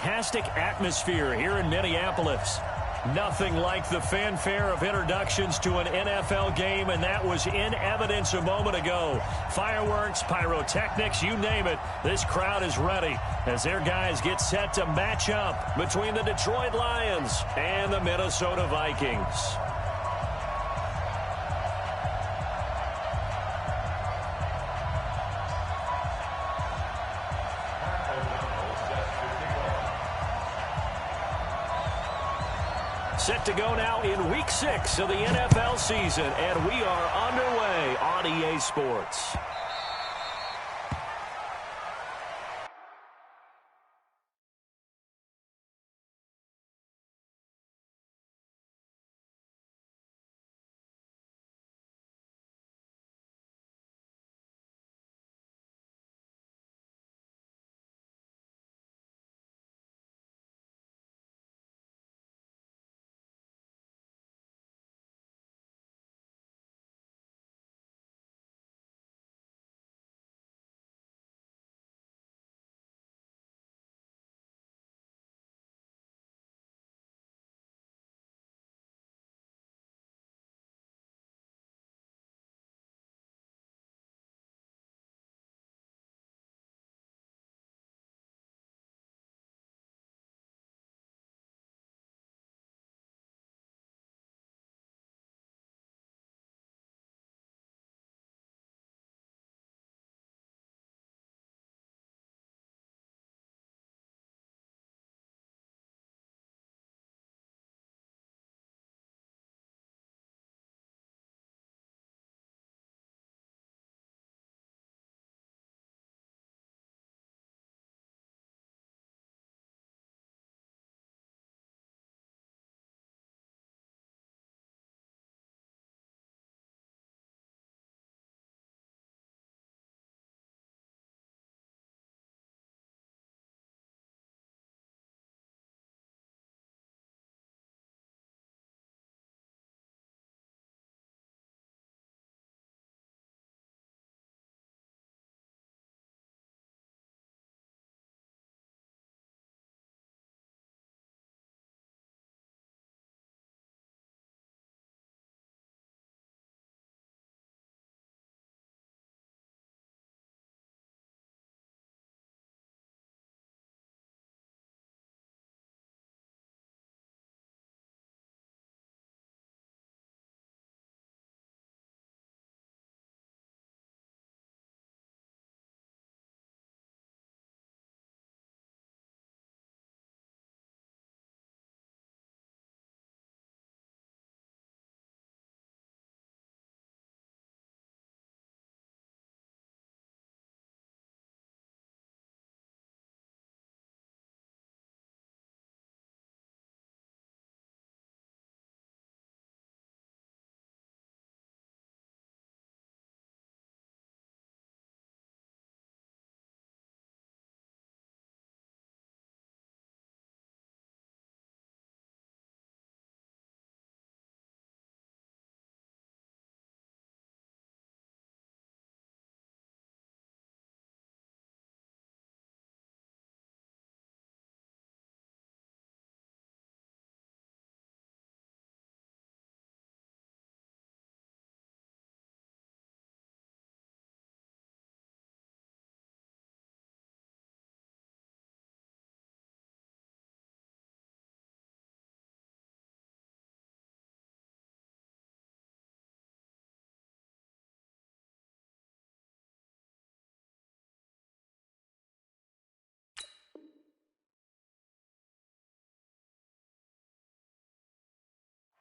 fantastic atmosphere here in Minneapolis. Nothing like the fanfare of introductions to an NFL game, and that was in evidence a moment ago. Fireworks, pyrotechnics, you name it. This crowd is ready as their guys get set to match up between the Detroit Lions and the Minnesota Vikings. Set to go now in Week 6 of the NFL season, and we are underway on EA Sports.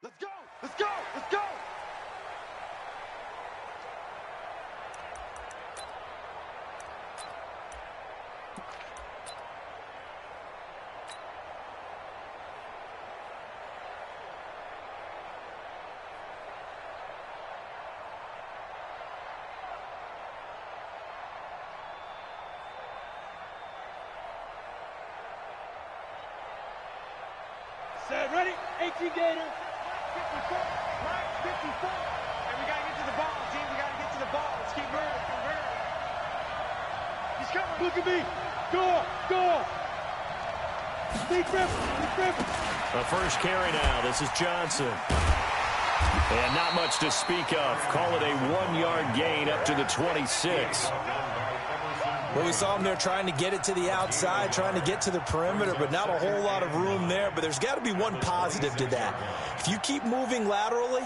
Let's go! Let's go! Let's go! Set, ready? 18 Gator. 54. Right, 54. And we got to get to the ball, team. We got to get to the ball. Let's keep moving. He's coming. Look at me. Go. Go. The first carry now. This is Johnson. And not much to speak of. Call it a 1-yard gain up to the 26. Well, we saw him there trying to get it to the outside, trying to get to the perimeter, but not a whole lot of room there. But there's got to be one positive to that. If you keep moving laterally,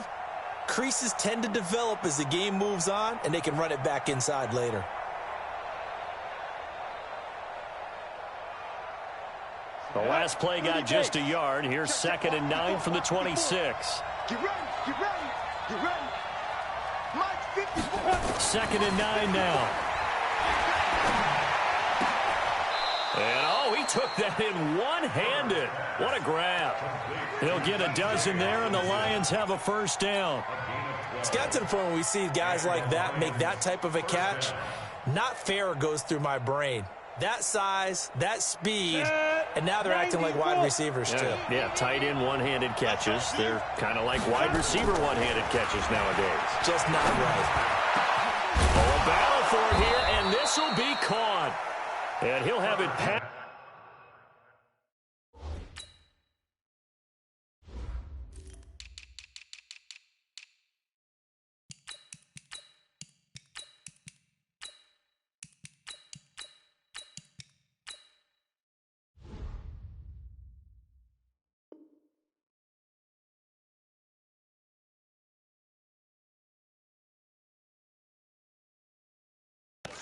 creases tend to develop as the game moves on, and they can run it back inside later. The last play got just a yard. Here's 2nd and 9 from the 26. Get ready, get ready, get ready. Mike 54. 2nd and 9 now. And, oh, he took that in one-handed. What a grab. He'll get a dozen there, and the Lions have a first down. It's got to the point where we see guys like that make that type of a catch. Not fair goes through my brain. That size, that speed, and now they're acting like wide receivers too. Yeah, tight end one-handed catches. They're kind of like wide receiver one-handed catches nowadays. Just not right. Oh, a battle for it here, and this will be caught. And he'll have it passed.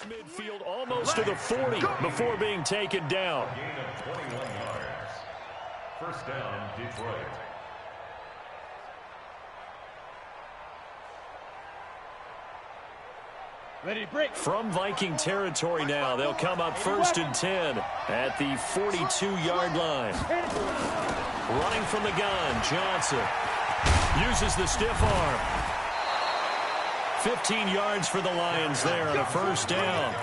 Midfield almost to the 40 before being taken down. Gain of 21 yards. First down, Detroit. Ready to break. From Viking territory now, they'll come up 1st and 10 at the 42-yard line. Running from the gun, Johnson uses the stiff arm. 15 yards for the Lions there on a first down.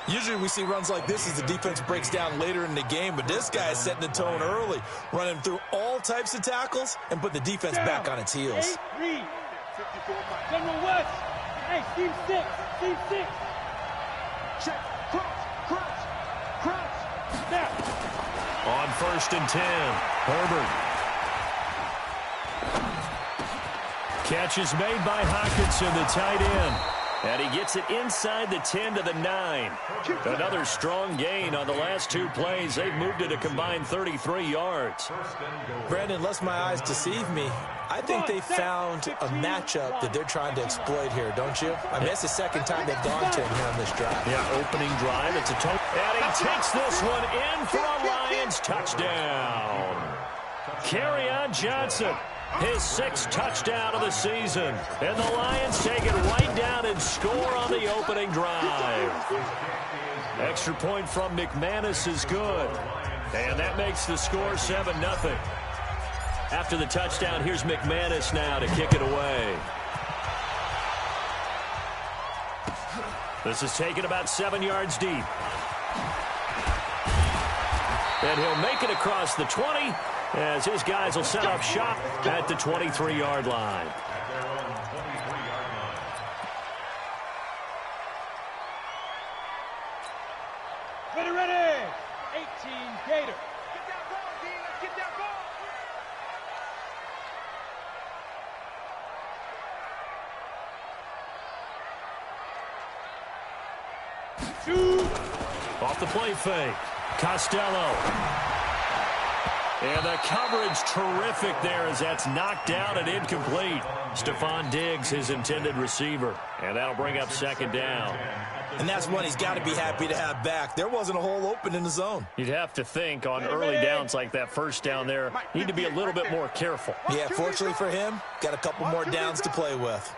Usually we see runs like this as the defense breaks down later in the game, but this guy is setting the tone early, running through all types of tackles and put the defense back on its heels. Reed. General West. Hey, Steve 6. Steve 6. Check. Crunch. Snap. On 1st and 10, Herbert. Catch is made by Hockenson, the tight end. And he gets it inside the 10 to the 9. Another strong gain on the last 2 plays. They've moved it a combined 33 yards. Brandon, unless my eyes deceive me, I think they found a matchup that they're trying to exploit here, don't you? I mean, it's the second time they've gone to him here on this drive. Yeah, opening drive. It's a total. And he takes this one in for a Lions touchdown. Kerryon Johnson. His 6th touchdown of the season. And the Lions take it right down and score on the opening drive. Extra point from McManus is good. And that makes the score 7-0. After the touchdown, here's McManus now to kick it away. This is taken about 7 yards deep. And he'll make it across the 20 as his guys will set up shop at the 23-yard line. Ready. 18 Gator. Get that ball, D. Let's get that ball. Off the play fake. Costello. And the coverage terrific there as that's knocked down and incomplete. Stephon Diggs, his intended receiver. And that'll bring up 2nd down. And that's one he's got to be happy to have back. There wasn't a hole open in the zone. You'd have to think on early downs like that first down there, need to be a little bit more careful. Yeah, fortunately for him, got a couple more downs to play with.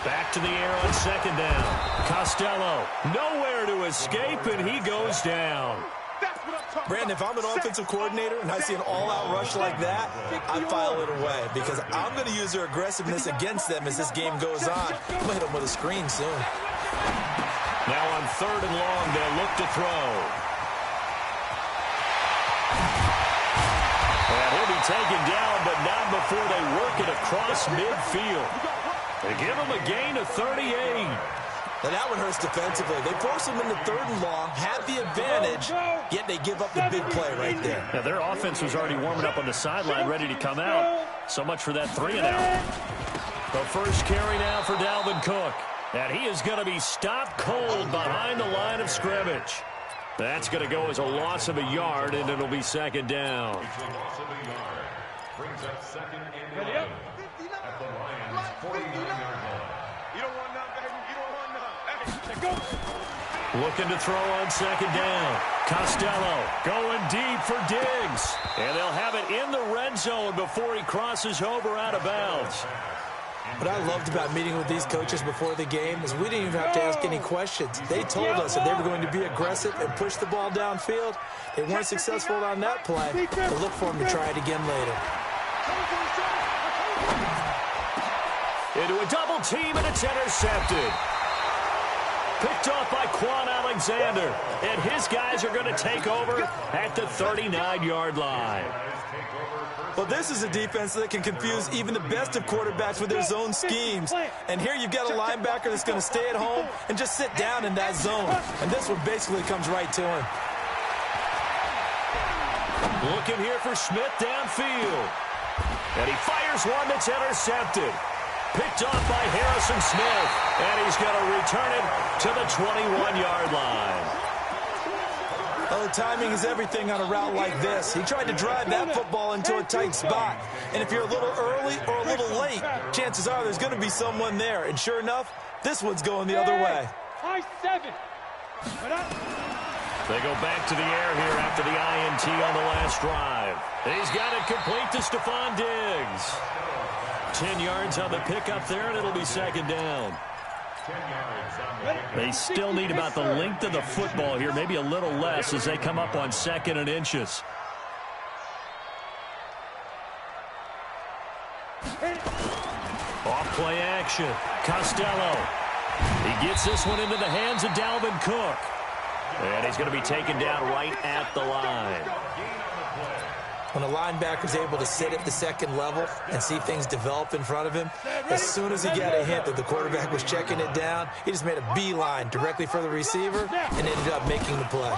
Back to the air on 2nd down. Costello, nowhere to escape, and he goes down. Brandon, if I'm an offensive coordinator and I see an all-out rush like that, I file it away because I'm going to use their aggressiveness against them as this game goes on. I'm going to hit them with a screen soon. Now on 3rd and long, they'll look to throw. And he'll be taken down, but not before they work it across midfield. They give him a gain of 38. And that one hurts defensively. They force them into 3rd and long, have the advantage, yet they give up the big play right there. Yeah, their offense was already warming up on the sideline, ready to come out. So much for that 3 and out. The first carry now for Dalvin Cook. And he is going to be stopped cold behind the line of scrimmage. That's going to go as a loss of a yard, and it'll be 2nd down. It's a loss of a yard. Brings up 2nd and 11 at the Lions' 49-yard line. You don't want none, baby. You don't want none. Hey, go. Looking to throw on 2nd down. Costello going deep for Diggs. And they'll have it in the red zone before he crosses over out of bounds. What I loved about meeting with these coaches before the game is we didn't even have to ask any questions. They told us that they were going to be aggressive and push the ball downfield. They weren't successful on that play, but look for them to try it again later. Into a double team, and it's intercepted. Picked off by Quan Alexander. And his guys are going to take over at the 39-yard line. Well, this is a defense that can confuse even the best of quarterbacks with their zone schemes. And here you've got a linebacker that's going to stay at home and just sit down in that zone. And this one basically comes right to him. Looking here for Smith downfield. And he fires one that's intercepted. Picked off by Harrison Smith. And he's going to return it to the 21-yard line. Oh, timing is everything on a route like this. He tried to drive that football into a tight spot. And if you're a little early or a little late, chances are there's going to be someone there. And sure enough, this one's going the other way. High 7. They go back to the air here after the INT on the last drive. And he's got it complete to Stephon Diggs. 10 yards on the pickup there, and it'll be 2nd down. 10 yards on the pickup. They still need about the length of the football here, maybe a little less as they come up on 2nd and inches. Off play action. Costello. He gets this one into the hands of Dalvin Cook. And he's going to be taken down right at the line. When a linebacker's able to sit at the 2nd level and see things develop in front of him, as soon as he got a hint that the quarterback was checking it down, he just made a beeline directly for the receiver and ended up making the play.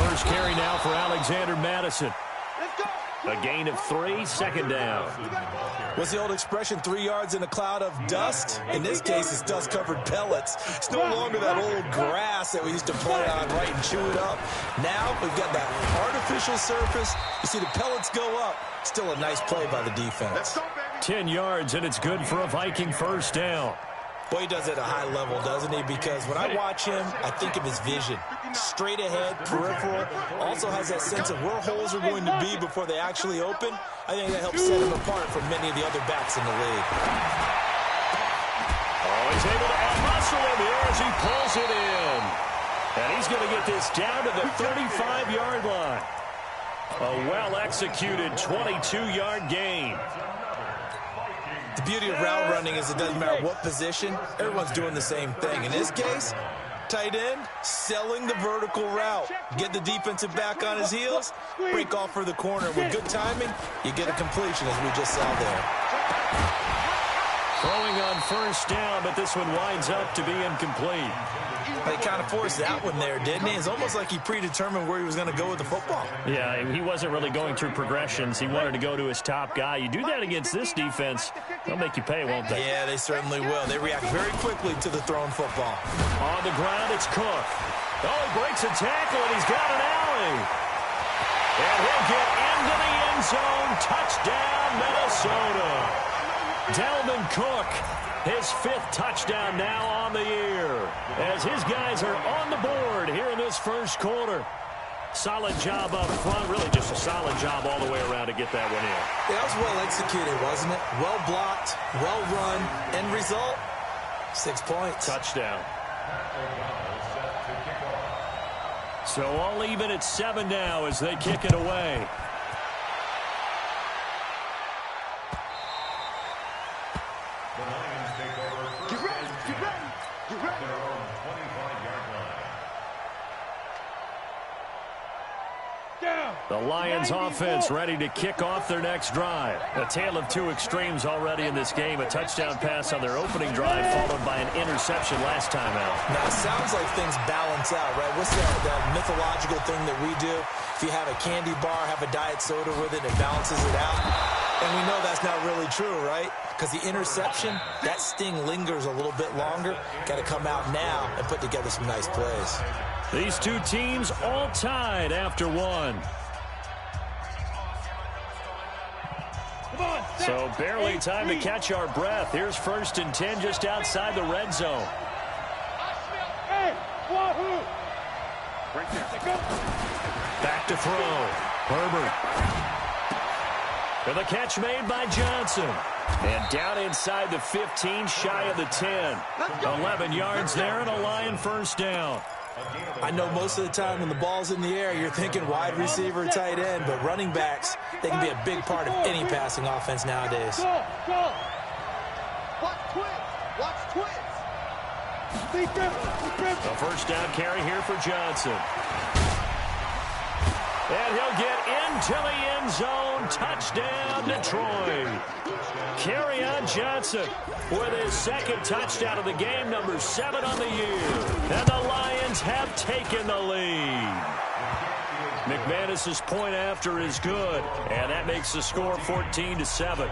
First carry now for Alexander Madison. A gain of 3, 2nd down. What's the old expression, 3 yards in a cloud of dust? In this case, it's dust-covered pellets. It's no longer that old grass that we used to play on, right, and chew it up. Now we've got that artificial surface. You see the pellets go up. Still a nice play by the defense. 10 yards, and it's good for a Viking first down. Boy, he does it at a high level, doesn't he? Because when I watch him, I think of his vision. Straight ahead, peripheral. Also has that sense of where holes are going to be before they actually open. I think that helps set him apart from many of the other backs in the league. Oh, he's able to add muscle in there as he pulls it in. And he's going to get this down to the 35-yard line. A well-executed 22-yard gain. The beauty of route running is it doesn't matter what position, everyone's doing the same thing. In this case, tight end, selling the vertical route. Get the defensive back on his heels, break off for the corner. With good timing, you get a completion, as we just saw there. Throwing on first down, but this one winds up to be incomplete. He kind of forced that one there, didn't he? It's almost like he predetermined where he was going to go with the football. Yeah, he wasn't really going through progressions. He wanted to go to his top guy. You do that against this defense, they'll make you pay, won't they? Yeah, they certainly will. They react very quickly to the thrown football. On the ground, it's Cook. Oh, he breaks a tackle, and he's got an alley. And he'll get into the end zone. Touchdown, Minnesota. Dalvin Cook, his 5th touchdown now on the year, as his guys are on the board here in this first quarter. Solid job up front, really just a solid job all the way around to get that one in. Yeah, that was well executed, wasn't it? Well blocked, well run, end result, 6 points. Touchdown. So all even at 7 now as they kick it away. Down. The Lions offense ready to kick off their next drive. A tale of two extremes already in this game. A touchdown pass on their opening drive followed by an interception last time out. Now, it sounds like things balance out, right? What's that mythological thing that we do? If you have a candy bar, have a diet soda with it, it balances it out. And we know that's not really true, right? Because the interception, that sting lingers a little bit longer. Got to come out now and put together some nice plays. These two teams all tied after one. So barely time to catch our breath. Here's 1st and 10 just outside the red zone. Back to throw. Herbert. And the catch made by Johnson. And down inside the 15, shy of the 10. 11 yards there and a Lion first down. I know most of the time when the ball's in the air, you're thinking wide receiver, tight end, but running backs, they can be a big part of any passing offense nowadays. Go. Watch twins. A first down carry here for Johnson. And he'll get into the end zone. Touchdown, Detroit. Kerryon Johnson with his second touchdown of the game, number 7 on the year. And the Lions have taken the lead. McManus's point after is good, and that makes the score 14-7.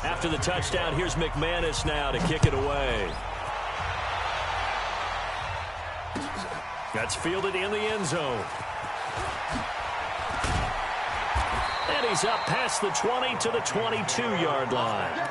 After the touchdown, here's McManus now to kick it away. That's fielded in the end zone. And he's up past the 20 to the 22-yard line.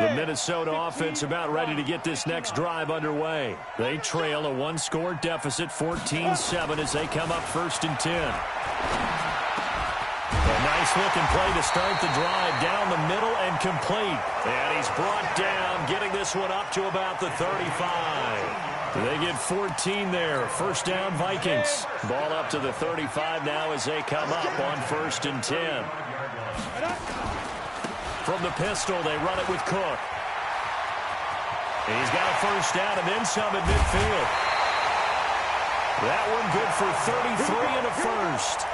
The Minnesota offense about ready to get this next drive underway. They trail a one-score deficit, 14-7, as they come up 1st and 10. A nice-looking play to start the drive down the middle and complete. And he's brought down, getting this one up to about the 35. They get 14 there. First down, Vikings. Ball up to the 35 now as they come up on 1st and 10. From the pistol, they run it with Cook. He's got a first down and then some at midfield. That one good for 33 and a first.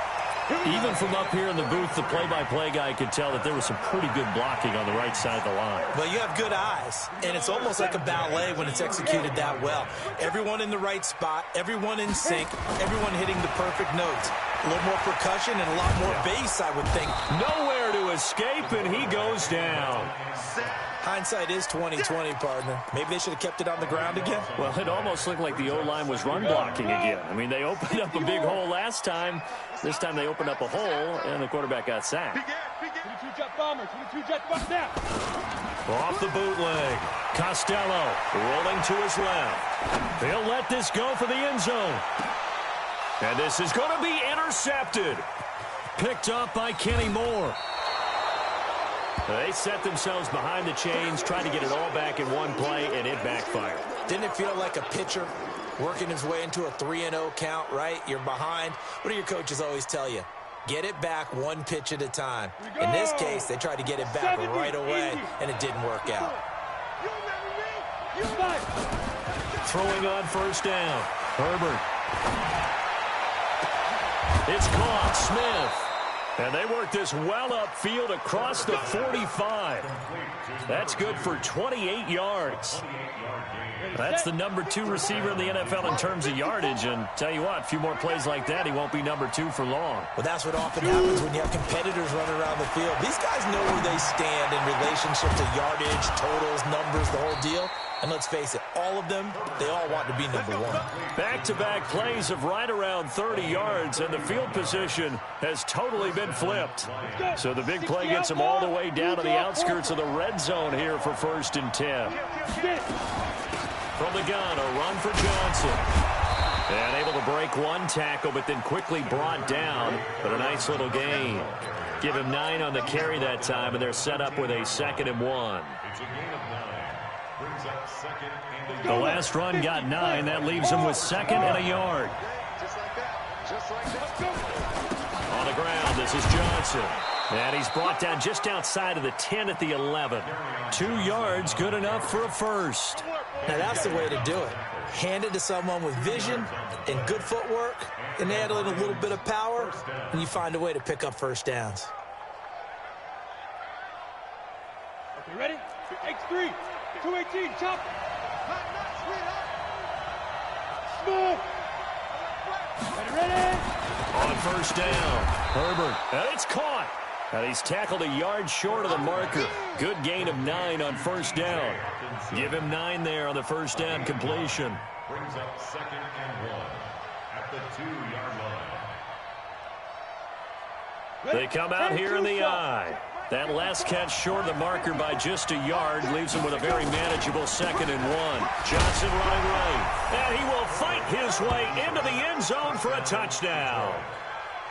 Even from up here in the booth, the play-by-play guy could tell that there was some pretty good blocking on the right side of the line. Well, you have good eyes, and it's almost like a ballet when it's executed that well. Everyone in the right spot, everyone in sync, everyone hitting the perfect notes. A little more percussion and a lot more bass, I would think. Nowhere to escape, and he goes down. Hindsight is 20/20, partner. Maybe they should have kept it on the ground again. Well, it almost looked like the O-line was run blocking again. I mean, they opened up a big hole last time. This time they opened up a hole, and the quarterback got sacked. 22 jet bomber, 22 jet bomber now. Off the bootleg. Costello rolling to his left. He'll let this go for the end zone. And this is going to be intercepted. Picked up by Kenny Moore. They set themselves behind the chains, trying to get it all back in one play, and it backfired. Didn't it feel like a pitcher working his way into a 3-0 count, right? You're behind. What do your coaches always tell you? Get it back one pitch at a time. In this case, they tried to get it back right away, and it didn't work out. Throwing on first down. Herbert. It's caught. Smith. And they work this well upfield across the 45. That's good for 28 yards. That's the number 2 receiver in the NFL in terms of yardage. And tell you what, a few more plays like that, he won't be number 2 for long. Well, that's what often happens when you have competitors running around the field. These guys know where they stand in relationship to yardage, totals, numbers, the whole deal. And let's face it, all of them, they all want to be number 1. Back-to-back plays of right around 30 yards, and the field position has totally been flipped. So the big play gets them all the way down to the outskirts of the red zone here for 1st and 10. From the gun, a run for Johnson. And able to break one tackle, but then quickly brought down. But a nice little gain. Give him 9 on the carry that time, and they're set up with a 2nd and 1. The last run got 9. That leaves him with 2nd and a yard. This is Johnson. And he's brought down just outside of the 10 at the 11. 2 yards, good enough for a first. Now, that's the way to do it. Hand it to someone with vision and good footwork, and add in a little bit of power, and you find a way to pick up first downs. Okay, ready? X3, 218, chop. Smooth. Ready? On first down, Herbert. And it's caught. And he's tackled a yard short of the marker. Good gain of 9 on first down. Give him 9 there on the first down completion. Brings up 2nd and 1 at the 2-yard line. They come out here in the I. That last catch short of the marker by just a yard leaves him with a very manageable 2nd and 1. Johnson running right. And he will fight his way into the end zone for a touchdown.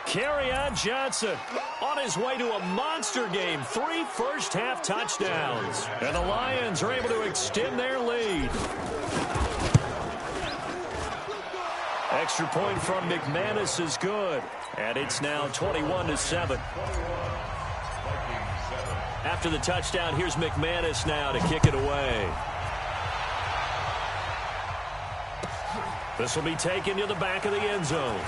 Kerryon Johnson on his way to a monster game. 3 first-half touchdowns. And the Lions are able to extend their lead. Extra point from McManus is good. And it's now 21-7. After the touchdown, here's McManus now to kick it away. This will be taken to the back of the end zone.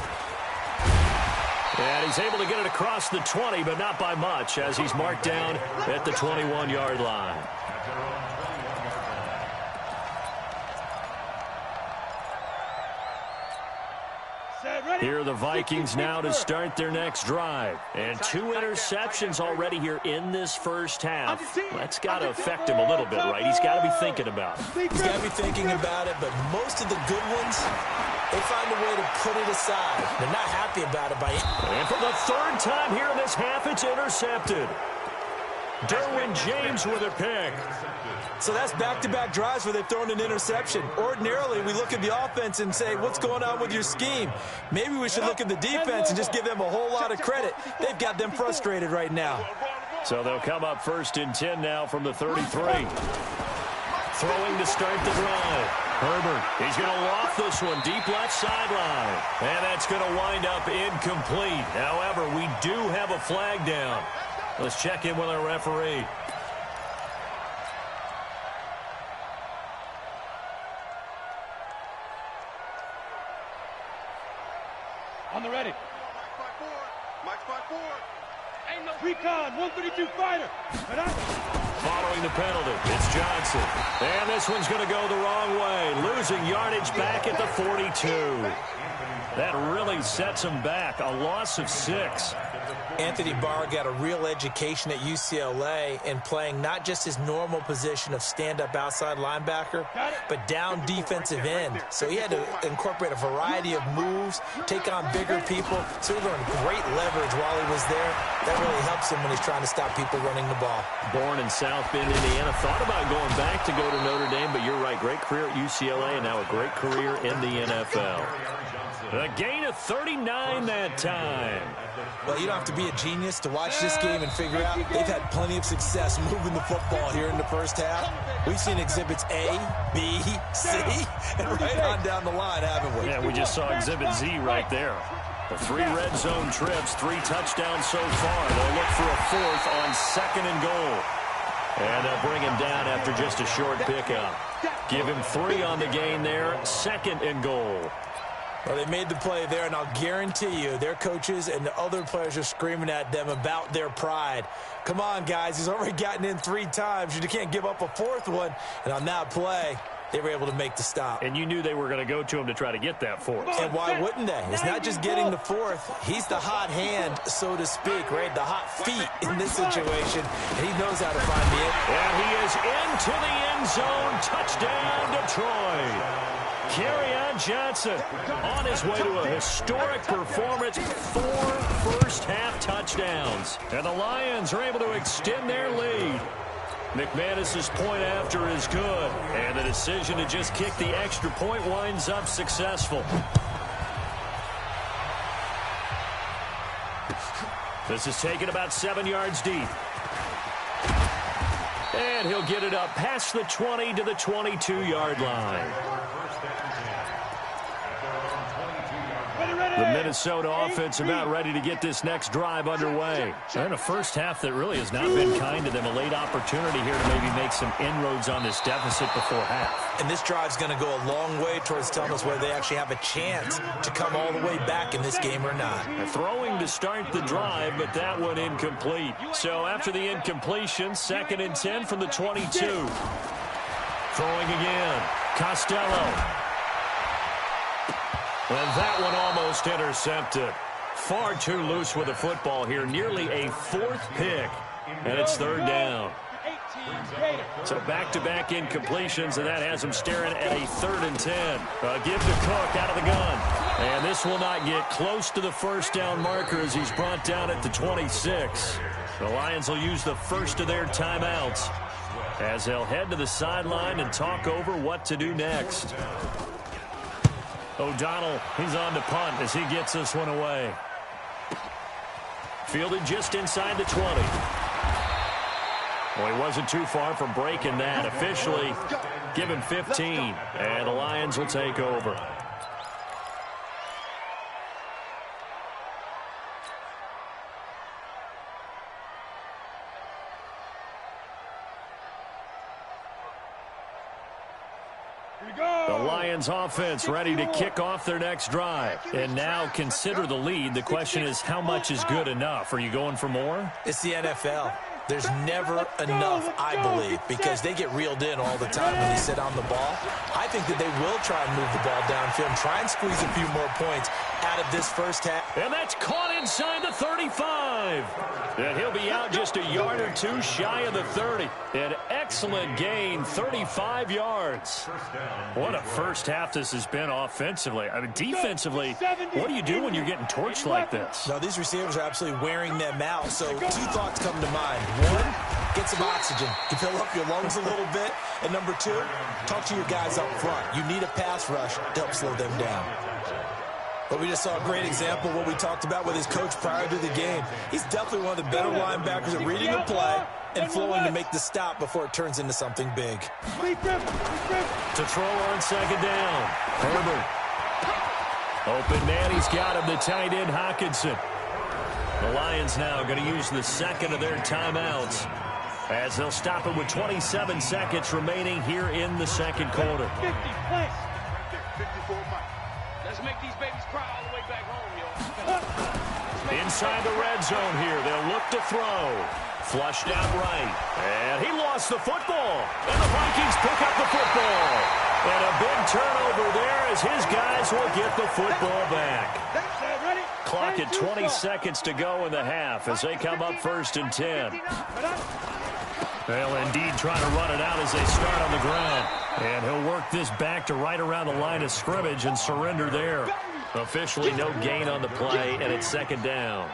And he's able to get it across the 20, but not by much, as he's marked down at the 21-yard line. Here are the Vikings now to start their next drive. And 2 interceptions already here in this first half. That's got to affect him a little bit, right? He's got to be thinking about it. He's got to be thinking about it, but most of the good ones, they find a way to put it aside. They're not happy about it by any. And for the 3rd time here in this half, it's intercepted. Derwin James with a pick. So that's back-to-back drives where they've thrown an interception. Ordinarily, we look at the offense and say, what's going on with your scheme? Maybe we should look at the defense and just give them a whole lot of credit. They've got them frustrated right now. So they'll come up 1st and 10 now from the 33. Throwing to start the drive. Herbert, he's going to loft this one deep left sideline. And that's going to wind up incomplete. However, we do have a flag down. Let's check in with our referee. On the ready. Mike's 5-4. Ain't no recon. 132 fighter. Following the penalty, it's Johnson. And this one's going to go the wrong way. Losing yardage back at the 42. That really sets him back. A loss of 6. Anthony Barr got a real education at UCLA in playing not just his normal position of stand-up outside linebacker, but down defensive end. So he had to incorporate a variety of moves, take on bigger people. So he learned great leverage while he was there. That really helps him when he's trying to stop people running the ball. Born in South Bend, Indiana. Thought about going back to go to Notre Dame, but you're right. Great career at UCLA and now a great career in the NFL. A gain of 39 that time. Well, you don't have to be a genius to watch this game and figure out they've had plenty of success moving the football here in the first half. We've seen exhibits A, B, C, and right on down the line, haven't we? Yeah, we just saw exhibit Z right there. The 3 red zone trips, 3 touchdowns so far. They'll look for a 4th on 2nd and goal. And they'll bring him down after just a short pickup. Give him 3 on the gain there, 2nd and goal. Well, they made the play there, and I'll guarantee you their coaches and the other players are screaming at them about their pride. Come on, guys. He's already gotten in 3 times. You can't give up a 4th one. And on that play, they were able to make the stop. And you knew they were going to go to him to try to get that 4th. And why wouldn't they? It's not just getting the 4th. He's the hot hand, so to speak, right? The hot feet in this situation. And he knows how to find the end. And he is into the end zone. Touchdown, Detroit. Kerryon Johnson on his way to a historic performance. 4 first-half touchdowns. And the Lions are able to extend their lead. McManus's point after is good. And the decision to just kick the extra point winds up successful. This is taken about 7 yards deep. And he'll get it up past the 20 to the 22-yard line. The Minnesota offense about ready to get this next drive underway. And a first half that really has not been kind to them. A late opportunity here to maybe make some inroads on this deficit before half. And this drive's going to go a long way towards telling us whether they actually have a chance to come all the way back in this game or not. Throwing to start the drive, but that one incomplete. So after the incompletion, 2nd and 10 from the 22. Throwing again. Costello. And that one almost intercepted. Far too loose with the football here. Nearly a 4th pick. And it's 3rd down. So back-to-back incompletions, and that has him staring at a 3rd and 10. Give to Cook out of the gun. And this will not get close to the first down marker as he's brought down at the 26. The Lions will use the first of their timeouts as they'll head to the sideline and talk over what to do next. O'Donnell, he's on to punt as he gets this one away. Fielded just inside the 20. Well, he wasn't too far from breaking that. Officially given 15, and the Lions will take over. The Lions offense ready to kick off their next drive. And now consider the lead. The question is, how much is good enough? Are you going for more? It's the NFL. There's never enough, I believe, because they get reeled in all the time when they sit on the ball. I think that they will try and move the ball downfield and try and squeeze a few more points out of this first half. And that's caught inside the 35. And he'll be out just a yard or two shy of the 30. An excellent gain, 35 yards. What a first half this has been offensively. I mean, defensively, what do you do when you're getting torched like this? No, these receivers are absolutely wearing them out. So 2 thoughts come to mind. 1, get some oxygen. You fill up your lungs a little bit. And number 2, talk to your guys up front. You need a pass rush to help slow them down. But we just saw a great example of what we talked about with his coach prior to the game. He's definitely one of the better linebackers at reading a play and flowing to make the stop before it turns into something big. To throw on 2nd down. Herbert. Open man, he's got him, the tight end Hockenson. The Lions now going to use the 2nd of their timeouts as they'll stop it with 27 seconds remaining here in the 2nd quarter. 50, let's make these babies cry all the way back home, yo. Inside the red zone here. They'll look to throw. Flushed out right. And he lost the football. And the Vikings pick up the football. And a big turnover there as his guys will get the football back. Clock at 20 seconds to go in the half as they come up 1st and 10. They'll indeed try to run it out as they start on the ground. And he'll work this back to right around the line of scrimmage and surrender there. Officially no gain on the play, and it's 2nd down.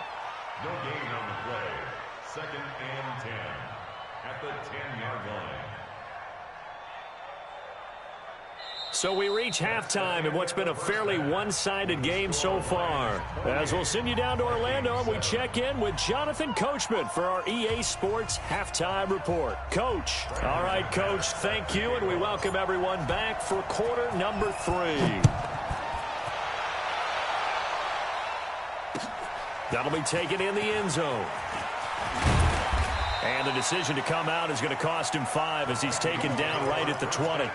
No gain on the play. 2nd and 10 at the 10-yard line. So we reach halftime in what's been a fairly one-sided game so far. As we'll send you down to Orlando, and we check in with Jonathan Coachman for our EA Sports Halftime Report. Coach. All right, Coach, thank you, and we welcome everyone back for quarter number 3. That'll be taken in the end zone. And the decision to come out is going to cost him 5 as he's taken down right at the 20.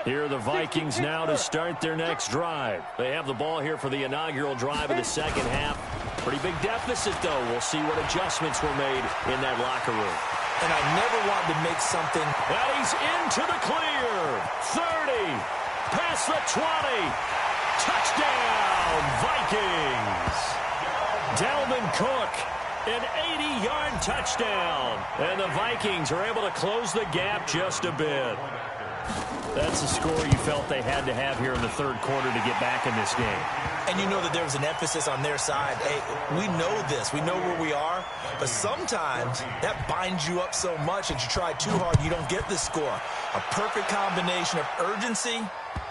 Here are the Vikings now to start their next drive. They have the ball here for the inaugural drive of the 2nd half. Pretty big deficit, though. We'll see what adjustments were made in that locker room. And I never wanted to make something. And he's into the clear. 30. Past the 20. Touchdown, Vikings. Dalvin Cook. An 80-yard touchdown. And the Vikings are able to close the gap just a bit. That's a score you felt they had to have here in the 3rd quarter to get back in this game. And you know that there was an emphasis on their side. Hey, we know this. We know where we are. But sometimes that binds you up so much that you try too hard, you don't get the score. A perfect combination of urgency,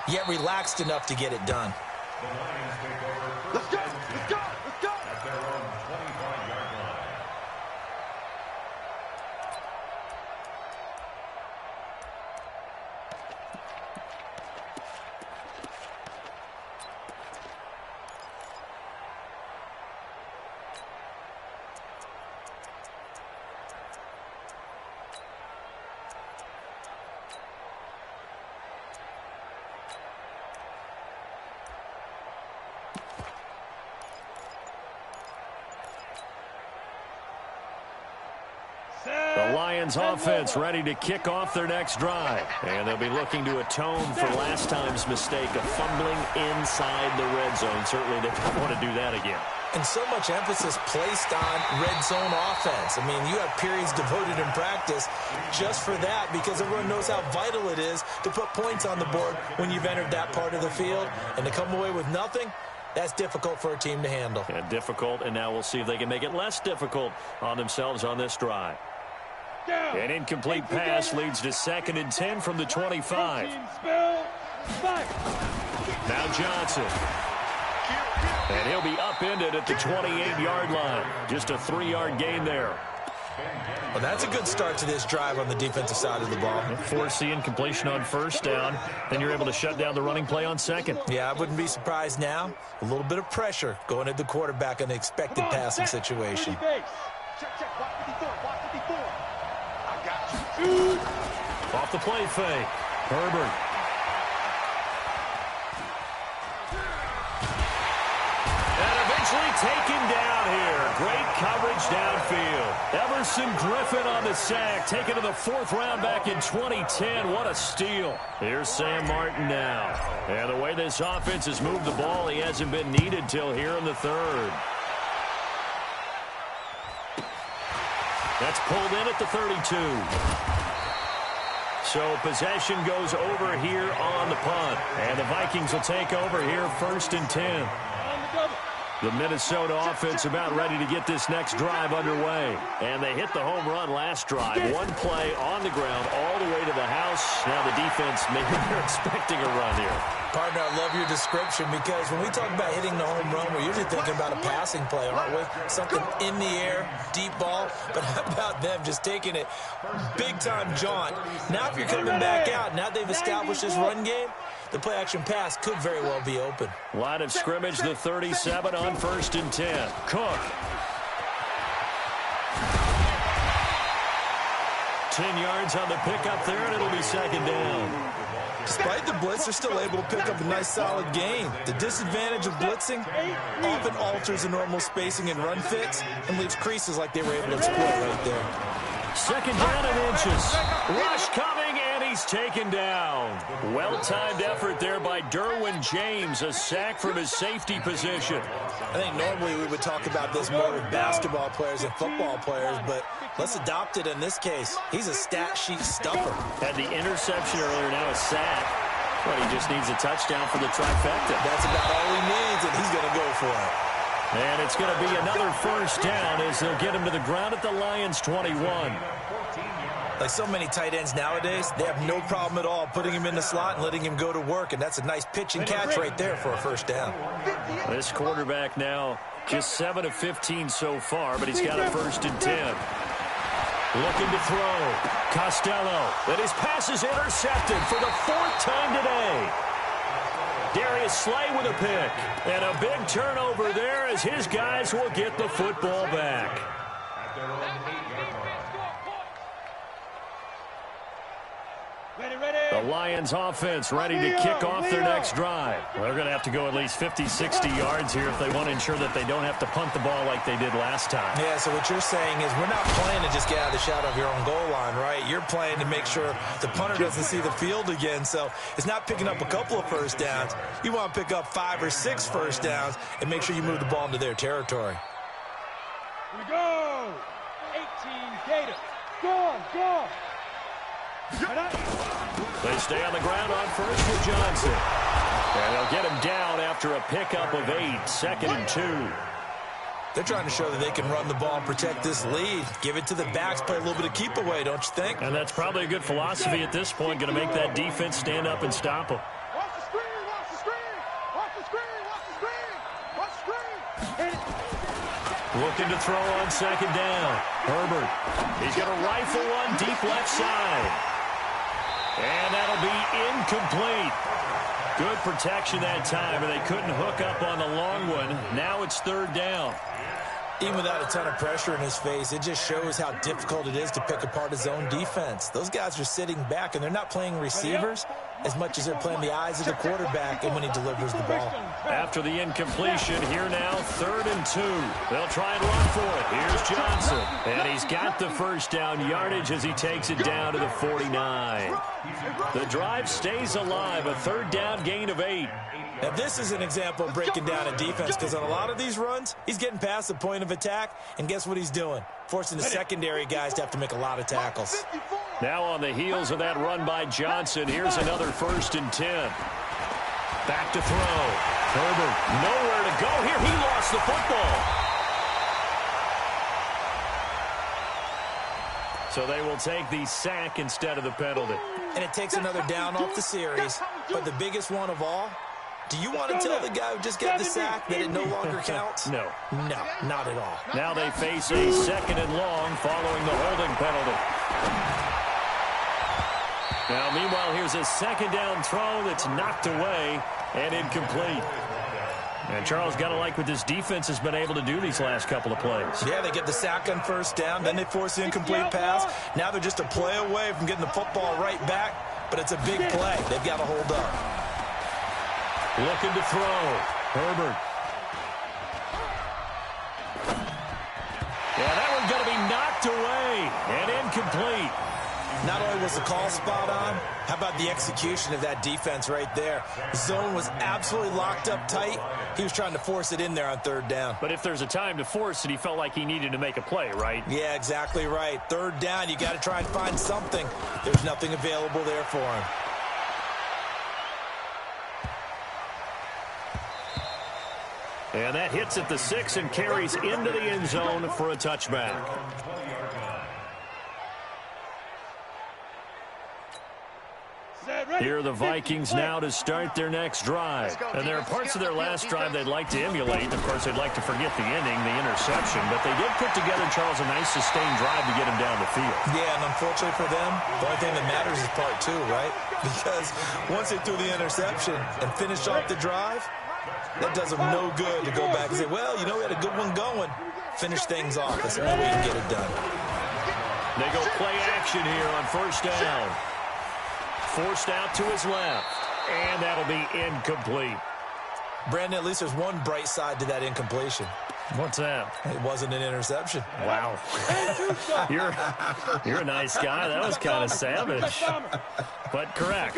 yet relaxed enough to get it done. The Lions take over. Let's go! Let's go! Let's go! At their own 25-yard line. Lions offense ready to kick off their next drive. And they'll be looking to atone for last time's mistake of fumbling inside the red zone. Certainly they don't want to do that again. And so much emphasis placed on red zone offense. I mean, you have periods devoted in practice just for that because everyone knows how vital it is to put points on the board when you've entered that part of the field. And to come away with nothing, that's difficult for a team to handle. Yeah, difficult, and now we'll see if they can make it less difficult on themselves on this drive. An incomplete pass leads to 2nd and 10 from the 25. Now Johnson. And he'll be upended at the 28-yard line. Just a 3-yard gain there. Well, that's a good start to this drive on the defensive side of the ball. Force the incompletion on 1st down. Then you're able to shut down the running play on 2nd. Yeah, I wouldn't be surprised now. A little bit of pressure going at the quarterback in the expected passing situation. Off the play fake. Herbert. Taken down here. Great coverage downfield. Everson Griffin on the sack. Taken to the 4th round back in 2010. What a steal. Here's Sam Martin now. And the way this offense has moved the ball, he hasn't been needed till here in the 3rd. That's pulled in at the 32. So possession goes over here on the punt. And the Vikings will take over here 1st and 10. The Minnesota offense about ready to get this next drive underway. And they hit the home run last drive. One play on the ground all the way to the house. Now the defense, maybe they're expecting a run here. Partner, I love your description because when we talk about hitting the home run, we're usually thinking about a passing play, aren't we? Something in the air, deep ball. But how about them just taking it big-time jaunt? Now if you're coming back out, now they've established this run game, the play-action pass could very well be open. Line of scrimmage, the 37 on 1st and 10. Cook. 10 yards on the pickup there, and it'll be 2nd down. Despite the blitz, they're still able to pick up a nice, solid gain. The disadvantage of blitzing often alters the normal spacing and run fits and leaves creases like they were able to exploit right there. 2nd down and inches. Rush coming, and he's taken down. Well-timed effort there by Derwin James, a sack from his safety position. I think normally we would talk about this more with basketball players and football players, but let's adopt it in this case. He's a stat sheet stuffer. Had the interception earlier, now a sack. But he just needs a touchdown for the trifecta. That's about all he needs, and he's going to go for it. And it's going to be another 1st down as they'll get him to the ground at the Lions' 21. Like so many tight ends nowadays, they have no problem at all putting him in the slot and letting him go to work, and that's a nice pitch and catch right there for a 1st down. This quarterback now just 7 of 15 so far, but he's got a 1st and 10. Looking to throw. Costello. And his pass is intercepted for the 4th time today. Darius Slay with a pick. And a big turnover there as his guys will get the football back. The Lions offense ready to kick off their next drive. They're going to have to go at least 50, 60 yards here if they want to ensure that they don't have to punt the ball like they did last time. Yeah, so what you're saying is we're not playing to just get out of the shadow of your own goal line, right? You're playing to make sure the punter doesn't see the field again. So it's not picking up a couple of 1st downs. You want to pick up 5 or 6 1st downs and make sure you move the ball into their territory. Here we go. 18 Gators. Go, go. They stay on the ground on 1st with Johnson. And they'll get him down after a pickup of 8, 2nd and 2. They're trying to show that they can run the ball and protect this lead. Give it to the backs, play a little bit of keep away, don't you think? And that's probably a good philosophy at this point, going to make that defense stand up and stop them. Watch the screen, watch the screen, watch the screen, watch the screen, watch the screen. Looking to throw on 2nd down. Herbert. He's going to rifle one deep left side. And that'll be incomplete. Good protection that time, and they couldn't hook up on the long one. Now it's 3rd down. Even without a ton of pressure in his face, it just shows how difficult it is to pick apart his own defense. Those guys are sitting back, and they're not playing receivers as much as they're playing the eyes of the quarterback and when he delivers the ball. After the incompletion, here now, 3rd and 2. They'll try and run for it. Here's Johnson. And he's got the first down yardage as he takes it down to the 49. The drive stays alive, a 3rd down gain of 8. Now, this is an example of breaking down a defense, because on a lot of these runs, he's getting past the point of attack, and guess what he's doing? Forcing the secondary guys to have to make a lot of tackles. Now on the heels of that run by Johnson, here's another 1st and 10. Back to throw. Herbert, nowhere to go here. He lost the football. So they will take the sack instead of the penalty. And it takes another down off the series, but the biggest one of all, do you want to tell the guy who just got the sack that it no longer counts? No. No, not at all. Now they face a 2nd and long following the holding penalty. Now, meanwhile, here's a 2nd down throw that's knocked away and incomplete. And Charles, got to like what this defense has been able to do these last couple of plays. Yeah, they get the sack on 1st down, then they force the incomplete pass. Now they're just a play away from getting the football right back, but it's a big play. They've got to hold up. Looking to throw. Herbert. Yeah, that one's going to be knocked away and incomplete. Not only was the call spot on, how about the execution of that defense right there? The zone was absolutely locked up tight. He was trying to force it in there on 3rd down. But if there's a time to force it, he felt like he needed to make a play, right? Yeah, exactly right. 3rd down, you got to try and find something. There's nothing available there for him. And that hits at the 6 and carries into the end zone for a touchback. Here are the Vikings now to start their next drive. And there are parts of their last drive they'd like to emulate. Of course, they'd like to forget the ending, the interception. But they did put together, Charles, a nice sustained drive to get him down the field. Yeah, and unfortunately for them, the only thing that matters is part 2, right? Because once they threw the interception and finished off the drive, that does them no good to go back and say, well, you know, we had a good one going. Finish things off. That's the only way you can get it done. They go play action here on 1st down. Forced out to his left. And that'll be incomplete. Brandon, at least there's one bright side to that incompletion. What's that? It wasn't an interception. Wow. You're a nice guy. That was kind of savage. But correct.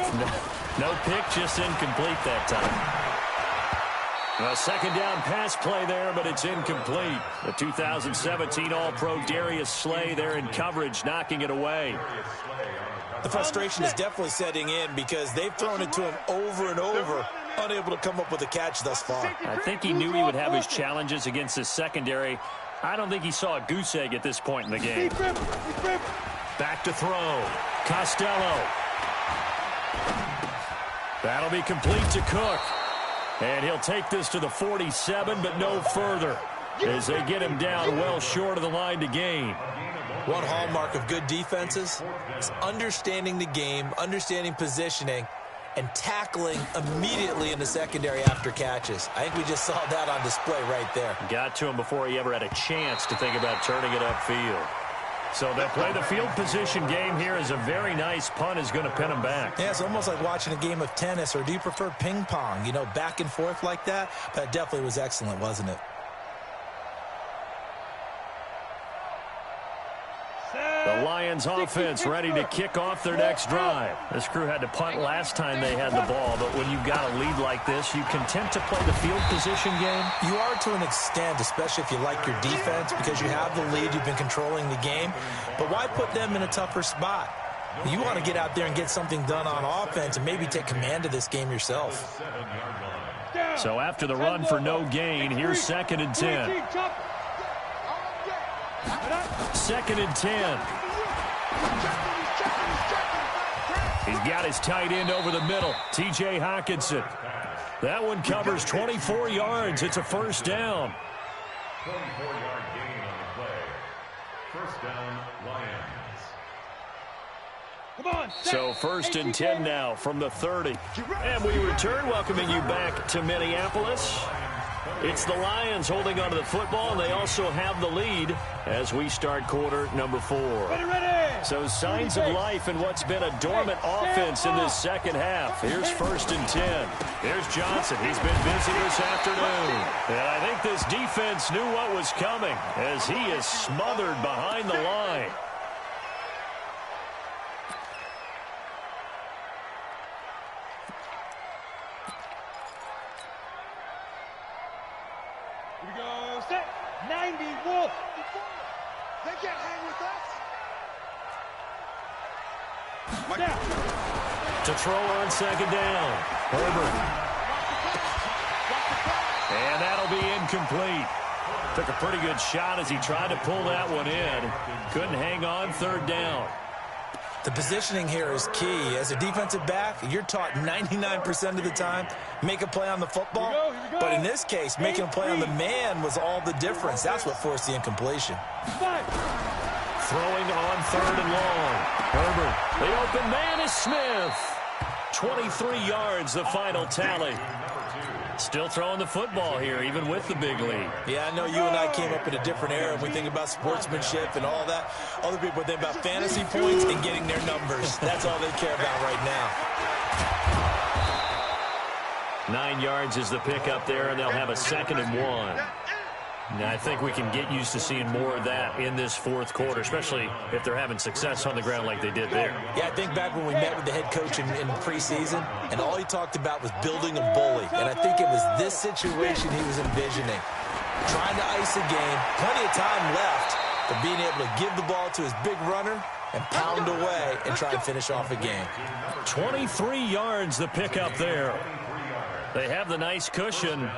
No pick, just incomplete that time. A 2nd down pass play there, but it's incomplete. The 2017 All-Pro Darius Slay there in coverage, knocking it away. The frustration is definitely setting in because they've thrown it to him over and over, unable to come up with a catch thus far. I think he knew he would have his challenges against his secondary. I don't think he saw a goose egg at this point in the game. Back to throw. Costello. That'll be complete to Cook. And he'll take this to the 47, but no further, as they get him down well short of the line to gain. One hallmark of good defenses is understanding the game, understanding positioning, and tackling immediately in the secondary after catches. I think we just saw that on display right there. Got to him before he ever had a chance to think about turning it upfield. So they'll play the field position game here as a very nice punt is going to pin him back. Yeah, it's almost like watching a game of tennis, or do you prefer ping pong? You know, back and forth like that? But it definitely was excellent, wasn't it? The Lions offense ready to kick off their next drive. This crew had to punt last time they had the ball, but when you've got a lead like this, you content to play the field position game? You are to an extent, especially if you like your defense, because you have the lead, you've been controlling the game. But why put them in a tougher spot? You want to get out there and get something done on offense and maybe take command of this game yourself. So after the run for no gain, here's 2nd and 10. 2nd and 10. He's got his tight end over the middle, T.J. Hockenson. That one covers 24 yards. It's a 1st down. 24-yard gain on the play. 1st down, Lions. So 1st and 10 now from the 30. And we return, welcoming you back to Minneapolis. It's the Lions holding onto the football, and they also have the lead as we start quarter number 4. So signs of life in what's been a dormant offense in this second half. Here's 1st and 10. Here's Johnson. He's been busy this afternoon. And I think this defense knew what was coming as he is smothered behind the line. Here we go, set, 90, Wolf. They can't hang with us. To throw on 2nd down. Herbert. And that'll be incomplete. Took a pretty good shot as he tried to pull that one in. Couldn't hang on 3rd down. The positioning here is key. As a defensive back, you're taught 99% of the time, make a play on the football. Here we go. But in this case, making a play on the man was all the difference. That's what forced the incompletion. Throwing on 3rd and long. Herbert. The open man is Smith. 23 yards, the final tally. Still throwing the football here, even with the big lead. Yeah, I know you and I came up in a different era, and we think about sportsmanship and all that. Other people think about fantasy points and getting their numbers. That's all they care about right now. 9 yards is the pickup there, and they'll have a 2nd and 1. Now, I think we can get used to seeing more of that in this 4th quarter, especially if they're having success on the ground like they did there. Yeah, I think back when we met with the head coach in preseason, and all he talked about was building a bully. And I think it was this situation he was envisioning. Trying to ice a game, plenty of time left, but being able to give the ball to his big runner and pound away and try and finish off a game. 23 yards the pickup there. They have the nice cushion.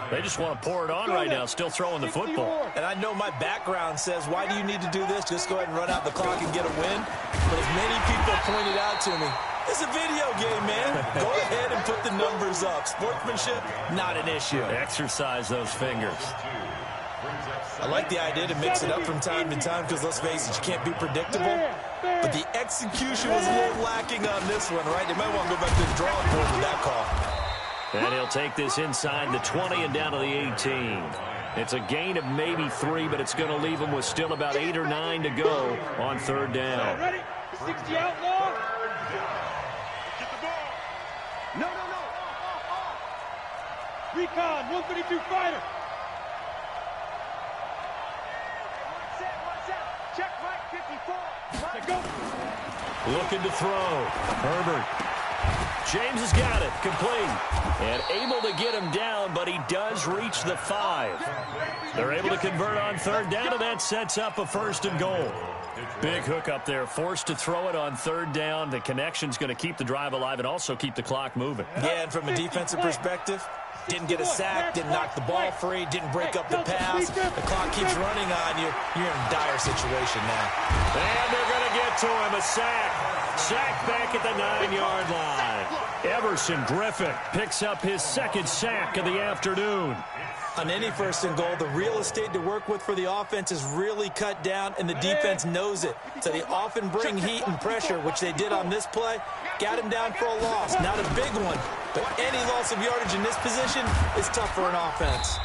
They just want to pour it on right now, still throwing the football. And I know my background says, why do you need to do this? Just go ahead and run out the clock and get a win. But as many people pointed out to me, it's a video game, man. Go ahead and put the numbers up. Sportsmanship, not an issue. Exercise those fingers. I like the idea to mix it up from time to time because, let's face it, you can't be predictable. But the execution was a little lacking on this one, right? They might want to go back to the drawing board with that call. And he'll take this inside the 20 and down to the 18. It's a gain of maybe 3, but it's going to leave him with still about 8 or 9 to go on 3rd down. Ready? 60 outlaw. Get the ball. No. Recon, 132 fighter. One set. Check right, 54. Right. Go. Looking to throw. Herbert. James has got it, complete, and able to get him down, but he does reach the 5. They're able to convert on 3rd down, and that sets up a 1st and goal. Big hook up there, forced to throw it on 3rd down. The connection's going to keep the drive alive and also keep the clock moving. Yeah, and from a defensive perspective, didn't get a sack, didn't knock the ball free, didn't break up the pass. The clock keeps running on you. You're in a dire situation now. And they're going to get to him, a sack. Sack back at the 9-yard line. Everson Griffin picks up his 2nd sack of the afternoon. On any 1st and goal, the real estate to work with for the offense is really cut down, and the defense knows it. So they often bring heat and pressure, which they did on this play. Got him down for a loss. Not a big one, but any loss of yardage in this position is tough for an offense.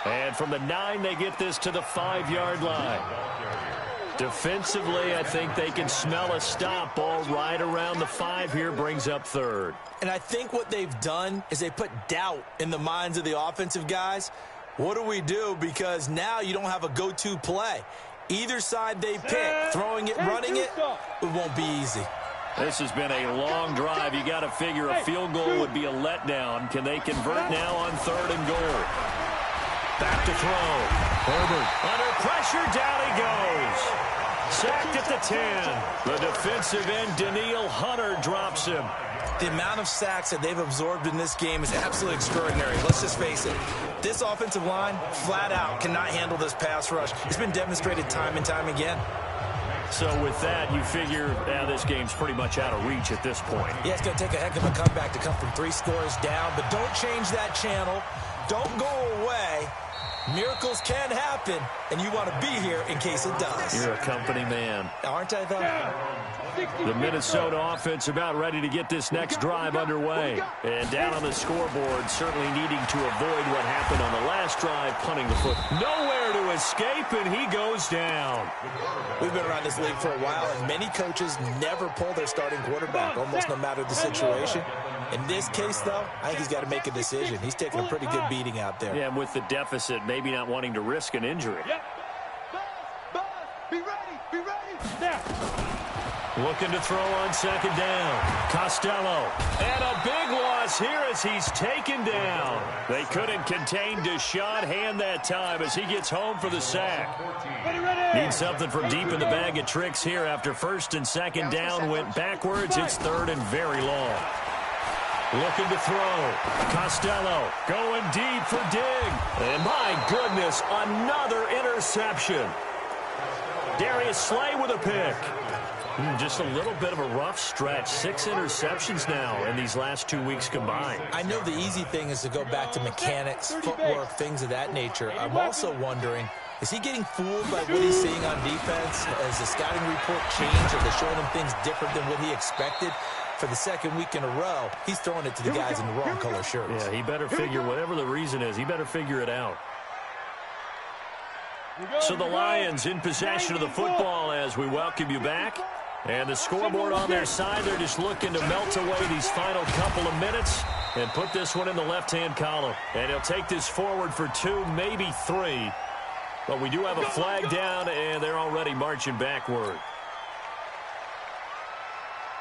And from the 9, they get this to the 5-yard line. Defensively, I think they can smell a stop ball right around the 5 here, brings up 3rd. And I think what they've done is they put doubt in the minds of the offensive guys. What do we do? Because now you don't have a go-to play. Either side they pick, throwing it, running it, it won't be easy. This has been a long drive. You got to figure a field goal would be a letdown. Can they convert now on 3rd and goal? Back to throw. Herbert under pressure, down he goes. Sacked at the 10. The defensive end, Danielle Hunter, drops him. The amount of sacks that they've absorbed in this game is absolutely extraordinary. Let's just face it. This offensive line, flat out, cannot handle this pass rush. It's been demonstrated time and time again. So with that, you figure this game's pretty much out of reach at this point. Yeah, it's going to take a heck of a comeback to come from 3 scores down, but don't change that channel. Don't go away. Miracles can happen, and you want to be here in case it does. You're a company man. Aren't I, though? The Minnesota offense about ready to get this next drive underway. And down on the scoreboard, certainly needing to avoid what happened on the last drive, punting the foot. Nowhere to escape, and he goes down. We've been around this league for a while, and many coaches never pull their starting quarterback, almost no matter the situation. In this case, though, I think he's got to make a decision. He's taking a pretty good beating out there. Yeah, and with the deficit, maybe not wanting to risk an injury. Be ready, be ready. Now. Looking to throw on second down. Costello. And a big loss here as he's taken down. They couldn't contain Deshaun Hand that time as he gets home for the sack. Need something from deep in the bag of tricks here after first and second down went backwards. It's third and very long. Looking to throw. Costello going deep for Dig. And my goodness, another interception. Darius Slay with a pick. Just a little bit of a rough stretch. 6 interceptions now in these last 2 weeks combined. I know the easy thing is to go back to mechanics, footwork, things of that nature. I'm also wondering, is he getting fooled by what he's seeing on defense? Has the scouting report changed? Are they showing him things different than what he expected? For the second week in a row, he's throwing it to the guys in the wrong color shirts. Yeah, he better figure, whatever the reason is, he better figure it out. So the Lions in possession of the football as we welcome you back. And the scoreboard on their side, they're just looking to melt away these final couple of minutes and put this one in the left-hand column. And he'll take this forward for 2, maybe 3. But we do have a flag down, and they're already marching backward.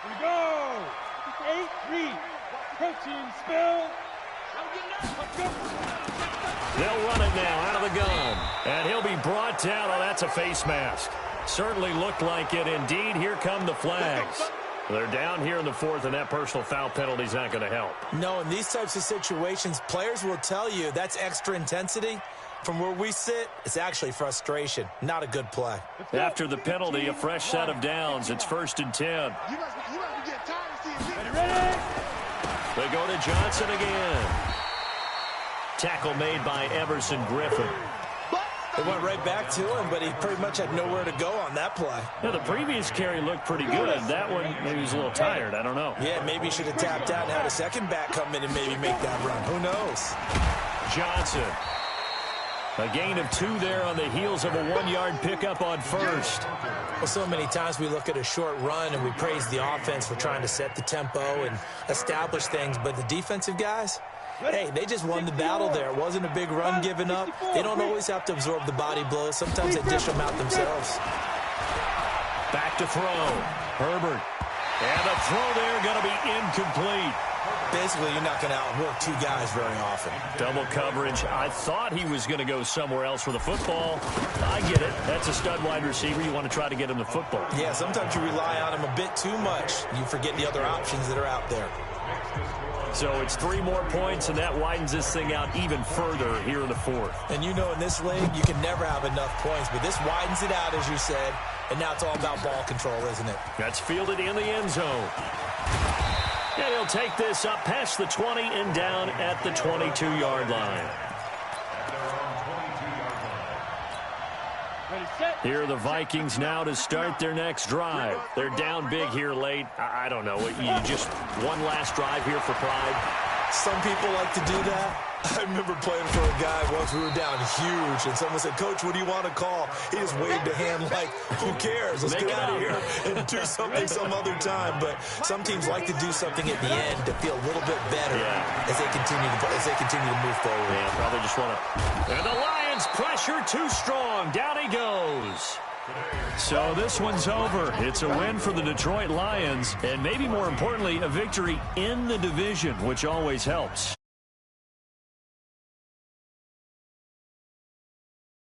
We go. 8-3. Protein spill. They'll run it now out of the gun. And he'll be brought down. Oh, that's a face mask. Certainly looked like it. Indeed, here come the flags. They're down here in the fourth, and that personal foul penalty is not going to help. No, in these types of situations, players will tell you that's extra intensity. From where we sit, it's actually frustration. Not a good play. After the penalty, a fresh set of downs. It's 1st and 10. They go to Johnson again. Tackle made by Everson Griffin. They went right back to him, but he pretty much had nowhere to go on that play. Yeah, the previous carry looked pretty good. That one, maybe he was a little tired. I don't know. Yeah, maybe he should have tapped out and had a second back come in and maybe make that run. Who knows? Johnson. A gain of 2 there on the heels of a 1-yard pickup on first. Well, so many times we look at a short run and we praise the offense for trying to set the tempo and establish things, but the defensive guys, hey, they just won the battle there. It wasn't a big run given up. They don't always have to absorb the body blows. Sometimes they dish them out themselves. Back to throw. Herbert. And the throw there going to be incomplete. Basically, you're not going to outwork 2 guys very often. Double coverage. I thought he was going to go somewhere else for the football. I get it. That's a stud wide receiver. You want to try to get him the football. Yeah, sometimes you rely on him a bit too much. You forget the other options that are out there. So it's 3 more points, and that widens this thing out even further here in the fourth. And you know in this league, you can never have enough points, but this widens it out, as you said, and now it's all about ball control, isn't it? That's fielded in the end zone. And he'll take this up past the 20 and down at the 22-yard line. Here are the Vikings now to start their next drive. They're down big here late. I don't know. You just one last drive here for pride. Some people like to do that. I remember playing for a guy once. We were down huge, and someone said, "Coach, what do you want to call?" He just waved a hand like, "Who cares? Let's get out of here and do something some other time." But some teams like to do something at the end to feel a little bit better as they continue to move forward. Yeah, probably just want to. And the Lions pressure too strong. Down he goes. So this one's over. It's a win for the Detroit Lions, and maybe more importantly, a victory in the division, which always helps.